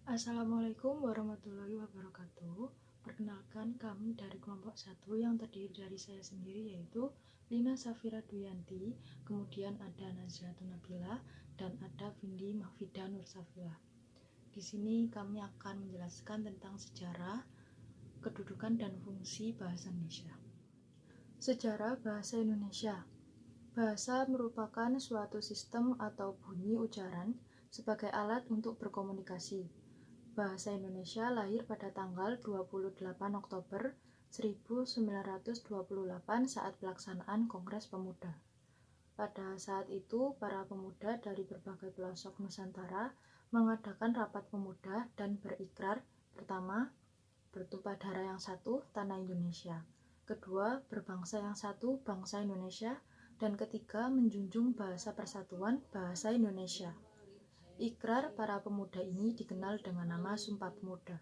Assalamualaikum warahmatullahi wabarakatuh. Perkenalkan, kami dari kelompok 1 yang terdiri dari saya sendiri, yaitu Lina Safira Duyanti, kemudian ada Nazratun Nabila, dan ada Vindi Mahfida Nursafila. Di sini kami akan menjelaskan tentang sejarah, kedudukan, dan fungsi bahasa Indonesia. Sejarah bahasa Indonesia. Bahasa merupakan suatu sistem atau bunyi ucaran sebagai alat untuk berkomunikasi. Bahasa Indonesia lahir pada tanggal 28 Oktober 1928 saat pelaksanaan Kongres Pemuda. Pada saat itu, para pemuda dari berbagai pelosok Nusantara mengadakan rapat pemuda dan berikrar: pertama, bertumpah darah yang satu, tanah Indonesia; kedua, berbangsa yang satu, bangsa Indonesia; dan ketiga, menjunjung bahasa persatuan, bahasa Indonesia. Ikrar para pemuda ini dikenal dengan nama Sumpah Pemuda.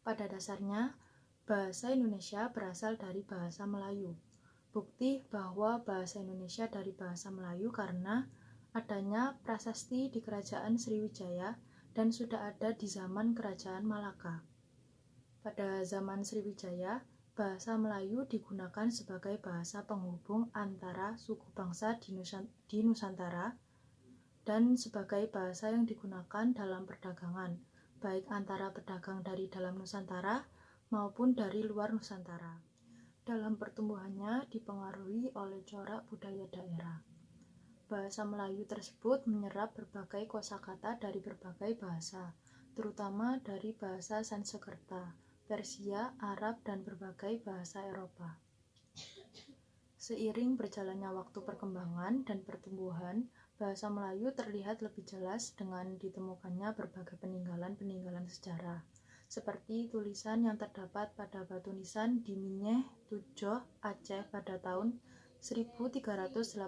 Pada dasarnya, bahasa Indonesia berasal dari bahasa Melayu. Bukti bahwa bahasa Indonesia dari bahasa Melayu karena adanya prasasti di Kerajaan Sriwijaya dan sudah ada di zaman Kerajaan Malaka. Pada zaman Sriwijaya, bahasa Melayu digunakan sebagai bahasa penghubung antara suku bangsa di Nusantara dan sebagai bahasa yang digunakan dalam perdagangan, baik antara pedagang dari dalam Nusantara maupun dari luar Nusantara. Dalam pertumbuhannya dipengaruhi oleh corak budaya daerah. Bahasa Melayu tersebut menyerap berbagai kosakata dari berbagai bahasa, terutama dari bahasa Sanskerta, Persia, Arab, dan berbagai bahasa Eropa. Seiring berjalannya waktu perkembangan dan pertumbuhan, bahasa Melayu terlihat lebih jelas dengan ditemukannya berbagai peninggalan sejarah, seperti tulisan yang terdapat pada batu nisan di Minyeh, Tujoh, Aceh pada tahun 1380,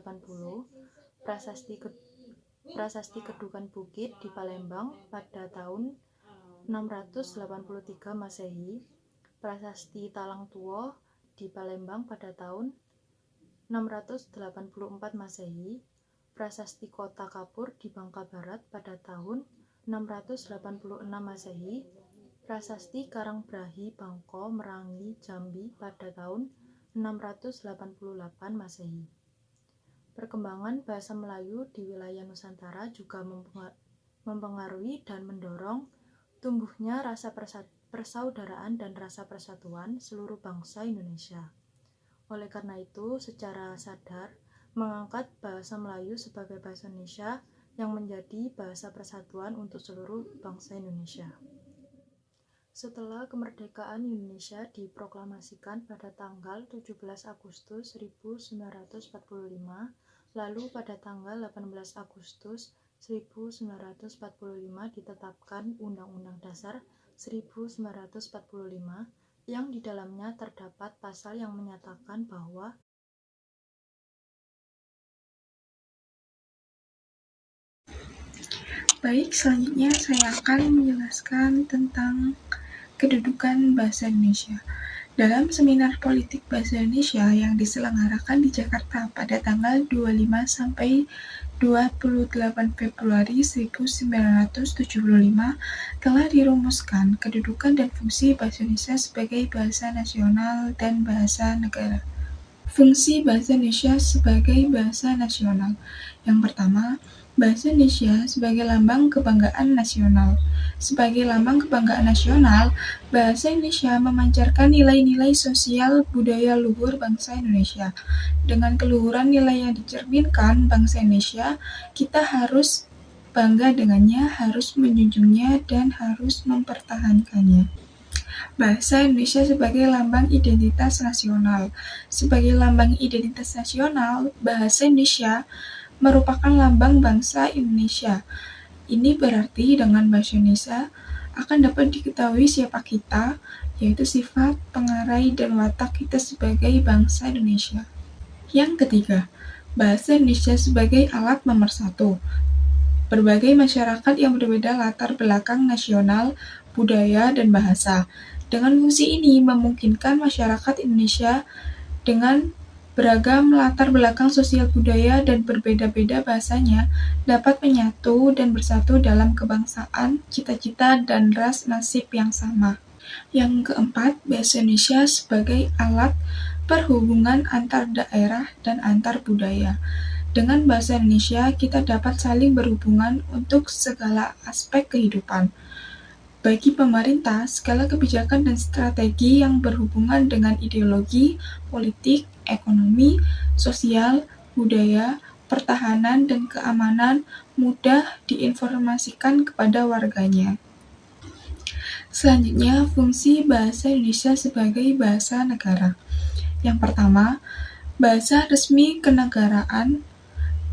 prasasti Kedukan Bukit di Palembang pada tahun 683 Masehi, prasasti Talang Tuo di Palembang pada tahun 684 Masehi, prasasti Kota Kapur di Bangka Barat pada tahun 686 Masehi, prasasti Karangbrahi Bangko Merangi Jambi pada tahun 688 Masehi. Perkembangan bahasa Melayu di wilayah Nusantara juga mempengaruhi dan mendorong tumbuhnya rasa persaudaraan dan rasa persatuan seluruh bangsa Indonesia. Oleh karena itu, secara sadar mengangkat bahasa Melayu sebagai bahasa Indonesia yang menjadi bahasa persatuan untuk seluruh bangsa Indonesia. Setelah kemerdekaan Indonesia diproklamasikan pada tanggal 17 Agustus 1945, lalu pada tanggal 18 Agustus 1945 ditetapkan Undang-Undang Dasar 1945 yang di dalamnya terdapat pasal yang menyatakan bahwa Baik, selanjutnya saya akan menjelaskan tentang kedudukan bahasa Indonesia. Dalam seminar politik bahasa Indonesia yang diselenggarakan di Jakarta pada tanggal 25 sampai 28 Februari 1975 telah dirumuskan kedudukan dan fungsi bahasa Indonesia sebagai bahasa nasional dan bahasa negara. Fungsi bahasa Indonesia sebagai bahasa nasional. Yang pertama, bahasa Indonesia sebagai lambang kebanggaan nasional. Sebagai lambang kebanggaan nasional, bahasa Indonesia memancarkan nilai-nilai sosial budaya luhur bangsa Indonesia. Dengan keluhuran nilai yang dicerminkan bangsa Indonesia, kita harus bangga dengannya, harus menjunjungnya, dan harus mempertahankannya. Bahasa Indonesia sebagai lambang identitas nasional. Sebagai lambang identitas nasional, bahasa Indonesia merupakan lambang bangsa Indonesia. Ini berarti dengan bahasa Indonesia akan dapat diketahui siapa kita, yaitu sifat, pengarai, dan watak kita sebagai bangsa Indonesia. Yang ketiga, bahasa Indonesia sebagai alat pemersatu. Berbagai masyarakat yang berbeda latar belakang nasional, budaya, dan bahasa. Dengan fungsi ini memungkinkan masyarakat Indonesia dengan Beragam latar belakang sosial budaya dan berbeda-beda bahasanya dapat menyatu dan bersatu dalam kebangsaan, cita-cita, dan ras nasib yang sama. Yang keempat, bahasa Indonesia sebagai alat perhubungan antar daerah dan antar budaya. Dengan bahasa Indonesia, kita dapat saling berhubungan untuk segala aspek kehidupan. Bagi pemerintah, segala kebijakan dan strategi yang berhubungan dengan ideologi, politik, ekonomi, sosial, budaya, pertahanan, dan keamanan mudah diinformasikan kepada warganya. Selanjutnya, fungsi bahasa Indonesia sebagai bahasa negara. Yang pertama, bahasa resmi kenegaraan.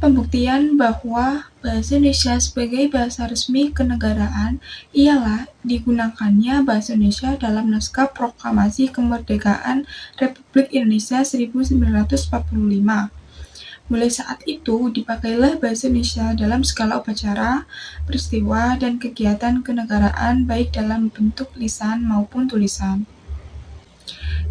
Pembuktian bahwa bahasa Indonesia sebagai bahasa resmi kenegaraan ialah digunakannya bahasa Indonesia dalam naskah Proklamasi Kemerdekaan Republik Indonesia 1945. Mulai saat itu, dipakailah bahasa Indonesia dalam segala upacara, peristiwa, dan kegiatan kenegaraan baik dalam bentuk lisan maupun tulisan.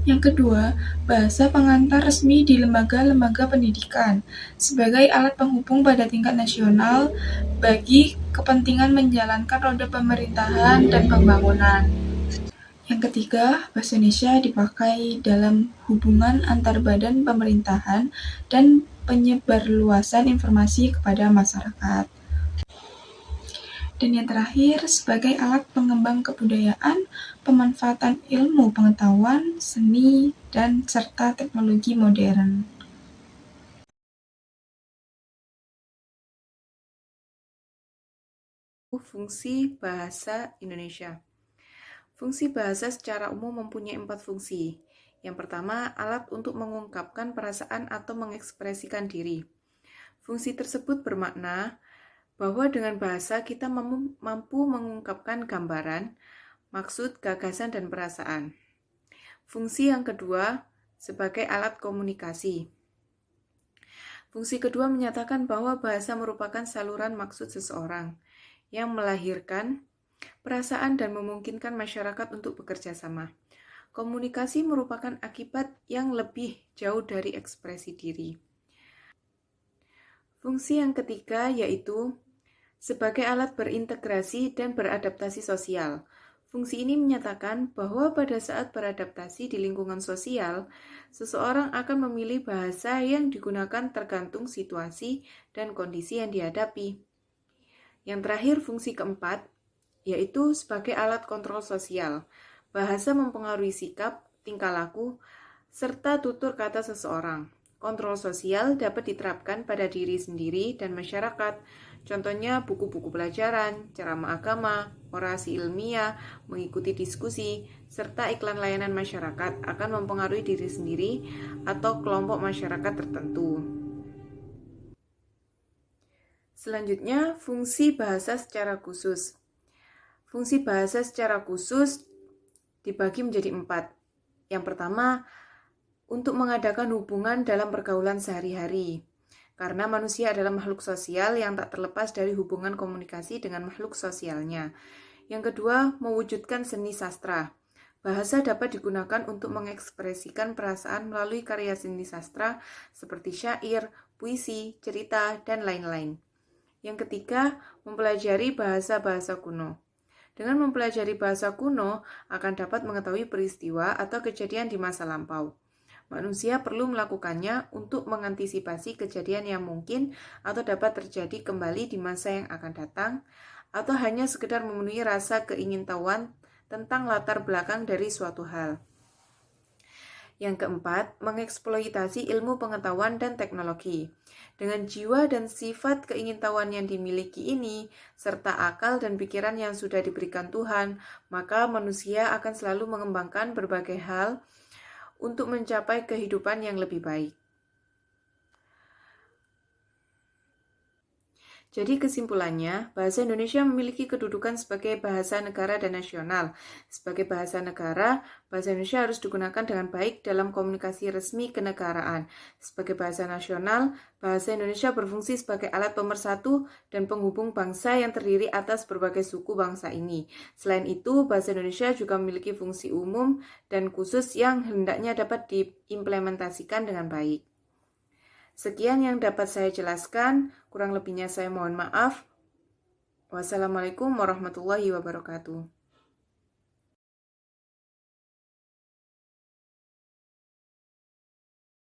Yang kedua, bahasa pengantar resmi di lembaga-lembaga pendidikan sebagai alat penghubung pada tingkat nasional bagi kepentingan menjalankan roda pemerintahan dan pembangunan. Yang ketiga, bahasa Indonesia dipakai dalam hubungan antar badan pemerintahan dan penyebarluasan informasi kepada masyarakat. Dan yang terakhir, sebagai alat pengembang kebudayaan, pemanfaatan ilmu pengetahuan, seni, dan serta teknologi modern. Fungsi bahasa Indonesia. Fungsi bahasa secara umum mempunyai 4 fungsi. Yang pertama, alat untuk mengungkapkan perasaan atau mengekspresikan diri. Fungsi tersebut bermakna bahwa dengan bahasa kita mampu mengungkapkan gambaran, maksud, gagasan, dan perasaan. Fungsi yang kedua, sebagai alat komunikasi. Fungsi kedua menyatakan bahwa bahasa merupakan saluran maksud seseorang yang melahirkan perasaan dan memungkinkan masyarakat untuk bekerja sama. Komunikasi merupakan akibat yang lebih jauh dari ekspresi diri. Fungsi yang ketiga yaitu sebagai alat berintegrasi dan beradaptasi sosial. Fungsi ini menyatakan bahwa pada saat beradaptasi di lingkungan sosial, seseorang akan memilih bahasa yang digunakan tergantung situasi dan kondisi yang dihadapi. Yang terakhir, fungsi keempat, yaitu sebagai alat kontrol sosial. Bahasa mempengaruhi sikap, tingkah laku, serta tutur kata seseorang. Kontrol sosial dapat diterapkan pada diri sendiri dan masyarakat. Contohnya buku-buku pelajaran, ceramah agama, orasi ilmiah, mengikuti diskusi, serta iklan layanan masyarakat akan mempengaruhi diri sendiri atau kelompok masyarakat tertentu. Selanjutnya, fungsi bahasa secara khusus. Fungsi bahasa secara khusus dibagi menjadi 4. Yang pertama, untuk mengadakan hubungan dalam pergaulan sehari-hari. Karena manusia adalah makhluk sosial yang tak terlepas dari hubungan komunikasi dengan makhluk sosialnya. Yang kedua, mewujudkan seni sastra. Bahasa dapat digunakan untuk mengekspresikan perasaan melalui karya seni sastra seperti syair, puisi, cerita, dan lain-lain. Yang ketiga, mempelajari bahasa-bahasa kuno. Dengan mempelajari bahasa kuno, akan dapat mengetahui peristiwa atau kejadian di masa lampau. Manusia perlu melakukannya untuk mengantisipasi kejadian yang mungkin atau dapat terjadi kembali di masa yang akan datang, atau hanya sekedar memenuhi rasa keingintahuan tentang latar belakang dari suatu hal. Yang keempat, mengeksploitasi ilmu pengetahuan dan teknologi. Dengan jiwa dan sifat keingintahuan yang dimiliki ini, serta akal dan pikiran yang sudah diberikan Tuhan, maka manusia akan selalu mengembangkan berbagai hal untuk mencapai kehidupan yang lebih baik. Jadi kesimpulannya, bahasa Indonesia memiliki kedudukan sebagai bahasa negara dan nasional. Sebagai bahasa negara, bahasa Indonesia harus digunakan dengan baik dalam komunikasi resmi kenegaraan. Sebagai bahasa nasional, bahasa Indonesia berfungsi sebagai alat pemersatu dan penghubung bangsa yang terdiri atas berbagai suku bangsa ini. Selain itu, bahasa Indonesia juga memiliki fungsi umum dan khusus yang hendaknya dapat diimplementasikan dengan baik. Sekian yang dapat saya jelaskan, kurang lebihnya saya mohon maaf. Wassalamualaikum warahmatullahi wabarakatuh.